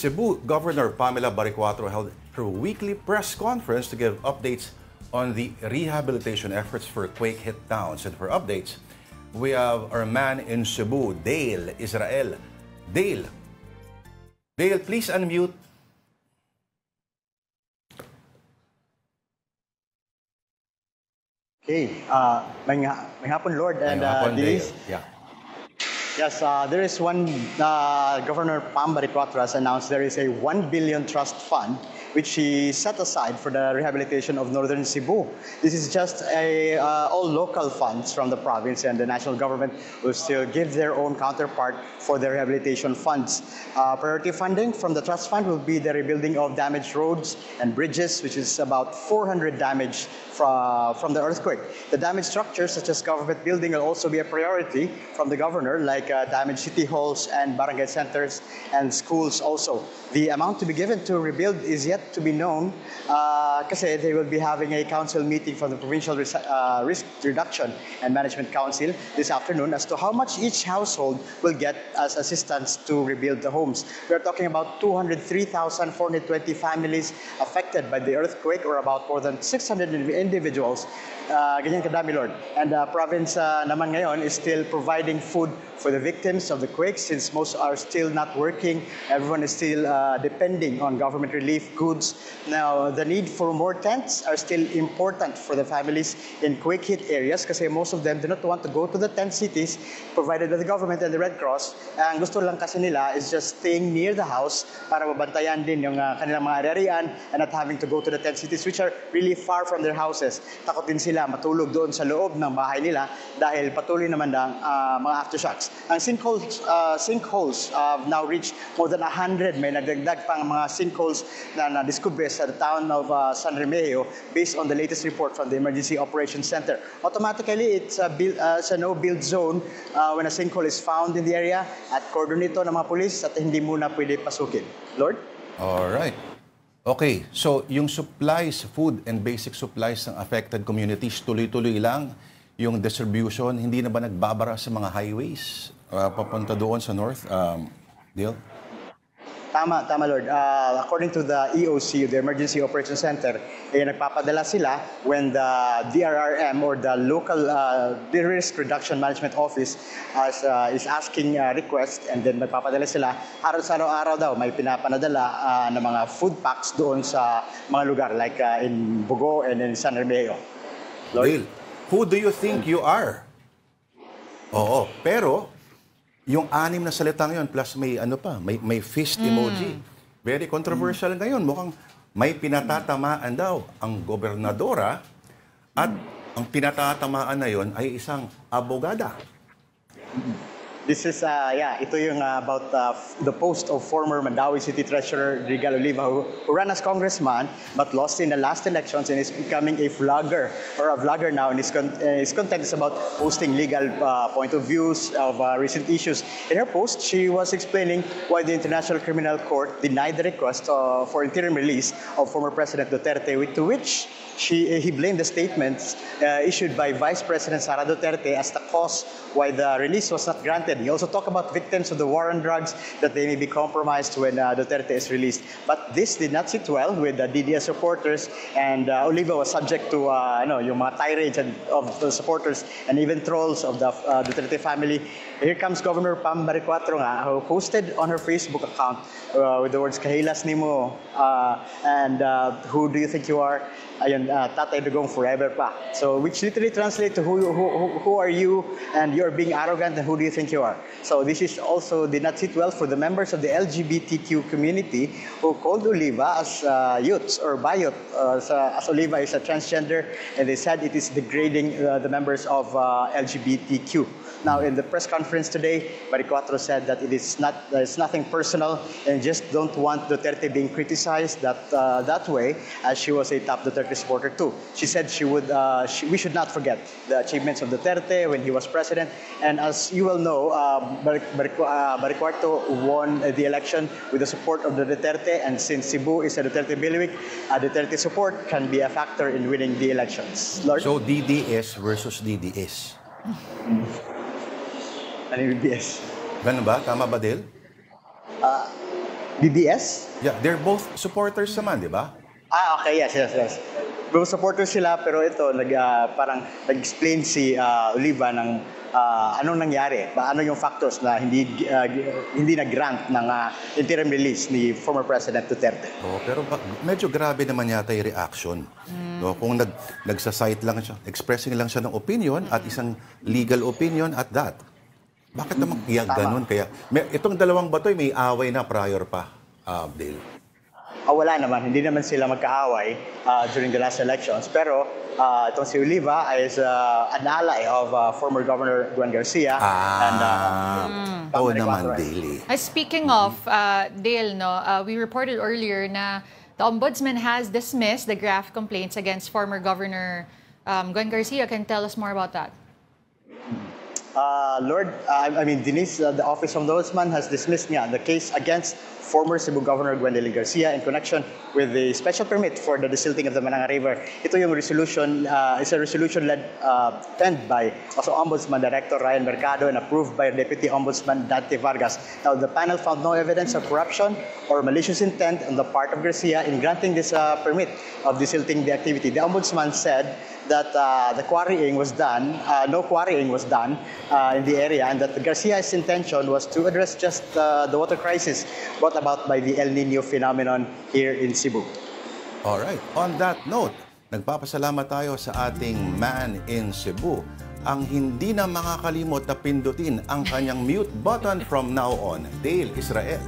Cebu Governor Pamela Baricuatro held her weekly press conference to give updates on the rehabilitation efforts for quake-hit towns. And for updates, we have our man in Cebu, Dale Israel. Dale, please unmute. Okay, may hapon, Lord, and Dale. Yeah. Yes, there is one, Governor Pam Baricuatro has announced there is a 1 billion trust fund which she set aside for the rehabilitation of northern Cebu. This is just all local funds from the province, and the national government will still give their own counterpart for the rehabilitation funds. Priority funding from the trust fund will be the rebuilding of damaged roads and bridges, which is about 400 damaged from the earthquake. The damaged structures, such as government building, will also be a priority from the governor, like damaged city halls and barangay centers and schools also. The amount to be given to rebuild is yet to be known, kasi they will be having a council meeting from the Provincial Risk Reduction and Management Council this afternoon as to how much each household will get as assistance to rebuild the homes. We are talking about 203,420 families affected by the earthquake, or about more than 600 individuals. Ganyan kadami, Lord. And the province naman ngayon is still providing food for the victims of the quake, since most are still not working. Everyone is still depending on government relief goods. Now, the need for more tents are still important for the families in quake-hit areas, kasi most of them do not want to go to the tent cities provided by the government and the Red Cross. Ang gusto lang kasi nila is just staying near the house para mabantayan din yung kanilang mga ari-arian, and not having to go to the tent cities, which are really far from their houses. Takot din sila matulog doon sa loob ng bahay nila dahil patuloy naman ang mga aftershocks. Ang sinkholes have now reached more than 100. May nagdagdag pang mga sinkholes na na-discover sa the town of San Remigio based on the latest report from the Emergency Operations Center. Automatically, it's a no-build zone when a sinkhole is found in the area, at cordon ito ng mga pulis at hindi muna pwede pasukin. Lord? Alright. Okay, so yung supplies, food and basic supplies ng affected communities, tuloy-tuloy lang yung distribution, hindi na ba nagbabara sa mga highways papunta doon sa north? Dale? Tama, Lord. According to the EOC, the Emergency Operations Center, nagpapadala sila when the DRRM, or the local Risk Reduction Management Office, is asking request, and then nagpapadala sila. Araw-araw daw may pinapanadala ng mga food packs doon sa mga lugar, like in Bugo and in San Remigio. Lord? Dale, who do you think you are? Oo, pero yung 6 na salitang yon plus may may fist emoji. Very controversial ngayon. Mukhang may pinatatamaan daw ang gobernadora, at ang pinatatamaan na yon ay isang abogada. This is, ito yung about the post of former Mandawi City Treasurer Rigal Oliva, who ran as congressman but lost in the last elections and is becoming a vlogger, or a vlogger now, and his content is about posting legal point of views of recent issues. In her post, she was explaining why the International Criminal Court denied the request for interim release of former President Duterte, to which he blamed the statements issued by Vice President Sara Duterte as the cause why the release was not granted. He also talked about victims of the war on drugs, that they may be compromised when Duterte is released. But this did not sit well with the DDS supporters, and Oliva was subject to yung mga tirades of the supporters and even trolls of the Duterte family. Here comes Governor Pam Baricuatro who posted on her Facebook account with the words, "Kahilas nimo," and "Who do you think you are?" Ayun, Tatay Dugong forever pa. So, which literally translates to who are you, and you're being arrogant, and who do you think you are? So, this is also did not sit well for the members of the LGBTQ community, who called Oliva as youths or bayot, as Oliva is a transgender, and they said it is degrading the members of LGBTQ. Now, in the press conference today, Baricuatro said that it's nothing personal, and just don't want Duterte being criticized that way, as she was a top Duterte supporter too. She said we should not forget the achievements of Duterte when he was president, and as you well know, Baricuatro won the election with the support of the Duterte, and since Cebu is a Duterte bailiwick, Duterte support can be a factor in winning the elections. Lord? So DDS versus DDS. Ano yung BS? Ganun ba? Tama ba, Del? DDS? Yeah, they're both supporters naman, di ba? Okay, yes. Both supporters sila, pero ito, parang nag-explain si Oliva ng anong nangyari, ano yung factors na hindi nag-grant ng interim release ni former President Duterte. Pero medyo grabe naman yata yung reaction. No, kung nagsasite lang siya, expressing lang siya ng opinion at isang legal opinion at that. Bakit naman kaya ganun? Kaya, itong dalawang batoy may away na prior pa, Dale. Wala naman. Hindi naman sila magkaaway during the last elections. Pero itong si Oliva is an ally of former Governor Gwen Garcia. Naman, Dale. Speaking of, Dale, we reported earlier na the Ombudsman has dismissed the graft complaints against former Governor Gwen Garcia. Can you tell us more about that? Denise, the Office of the Ombudsman has dismissed the case against former Cebu Governor Gwendolyn Garcia in connection with the special permit for the desilting of the Mananga River. Ito yung resolution, is a resolution penned by also Ombudsman Director Ryan Mercado and approved by Deputy Ombudsman Dante Vargas. Now, the panel found no evidence of corruption or malicious intent on the part of Garcia in granting this permit of desilting the activity. The Ombudsman said that no quarrying was done in the area, and that Garcia's intention was to address just the water crisis brought about by the El Nino phenomenon here in Cebu. Alright, on that note, nagpapasalamat tayo sa ating man in Cebu, ang hindi na makakalimot na pindutin ang kanyang mute button from now on, Dale Israel.